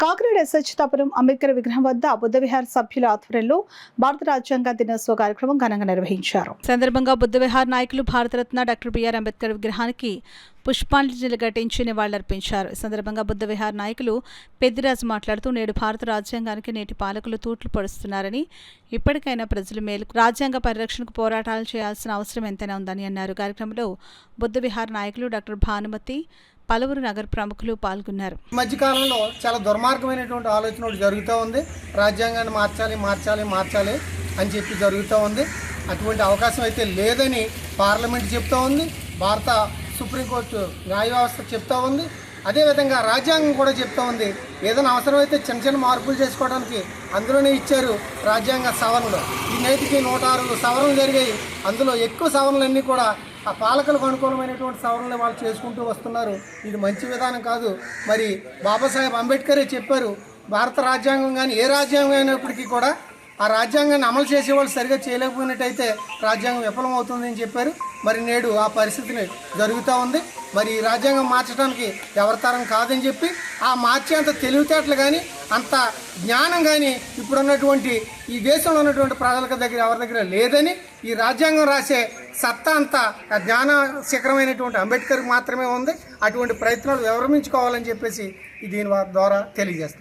కాకినాడ ఎస్హెచ్తాపురం అంబేద్కర్ విగ్రహం వద్ద బుద్ధ విహార్ సభ్యుల ఆధ్వర్యంలో భారత రాజ్యాంగ దినోత్సవ కార్యక్రమం ఘనంగా నిర్వహించారు. సందర్భంగా బుద్ధ విహార్ నాయకులు భారతరత్న డాక్టర్ బిఆర్ అంబేద్కర్ విగ్రహానికి పుష్పాంజలి ఘటించి నివాళులర్పించారు. ఈ సందర్భంగా బుద్ధ విహార్ నాయకులు పెద్దిరాజు మాట్లాడుతూ నేడు భారత రాజ్యాంగానికి నేటి పాలకులు తూట్లు పొడుస్తున్నారని, ఇప్పటికైనా ప్రజల మేలు రాజ్యాంగ పరిరక్షణకు పోరాటాలు చేయాల్సిన అవసరం ఎంతైనా ఉందని అన్నారు. కార్యక్రమంలో బుద్ధ విహార్ నాయకులు డాక్టర్ భానుమతి, పలువురు నగర ప్రముఖులు పాల్గొన్నారు. మధ్యకాలంలో చాలా దుర్మార్గమైనటువంటి ఆలోచన జరుగుతూ ఉంది. రాజ్యాంగాన్ని మార్చాలి అని చెప్పి జరుగుతూ ఉంది. అటువంటి అవకాశం అయితే లేదని పార్లమెంట్ చెప్తూ ఉంది, భారత సుప్రీంకోర్టు న్యాయ వ్యవస్థ చెప్తూ ఉంది. అదేవిధంగా రాజ్యాంగం కూడా చెప్తూ ఉంది, ఏదైనా అవసరమైతే చిన్న చిన్న మార్పులు చేసుకోవడానికి అందులోనే ఇచ్చారు రాజ్యాంగ సవరణలు. ఈ నేటికి 106 సవరణలు జరిగాయి. అందులో ఎక్కువ సవరణలన్నీ కూడా ఆ పాలకులకు అనుకూలమైనటువంటి సవరణలు వాళ్ళు చేసుకుంటూ వస్తున్నారు. ఇది మంచి విధానం కాదు. మరి బాబాసాహెబ్ అంబేద్కరే చెప్పారు, భారత రాజ్యాంగం కానీ ఏ రాజ్యాంగం అయినప్పటికీ కూడా ఆ రాజ్యాంగాన్ని అమలు చేసేవాళ్ళు సరిగా చేయలేకపోయినట్టయితే రాజ్యాంగం విఫలమవుతుందని చెప్పారు. మరి నేడు ఆ పరిస్థితిని జరుగుతూ ఉంది. మరి ఈ రాజ్యాంగం మార్చడానికి ఎవరి తరం కాదని చెప్పి ఆ మార్చేంత తెలివితేటలు కానీ అంత జ్ఞానం కానీ ఇప్పుడున్నటువంటి ఈ దేశంలో ఉన్నటువంటి ప్రజల దగ్గర ఎవరి దగ్గర లేదని, ఈ రాజ్యాంగం రాసే సత్తా అంతా జ్ఞాన శిఖరమైనటువంటి అంబేద్కర్ మాత్రమే ఉంది. అటువంటి ప్రయత్నాలు విరమించుకోవాలని చెప్పేసి దీని ద్వారా తెలియజేస్తాం.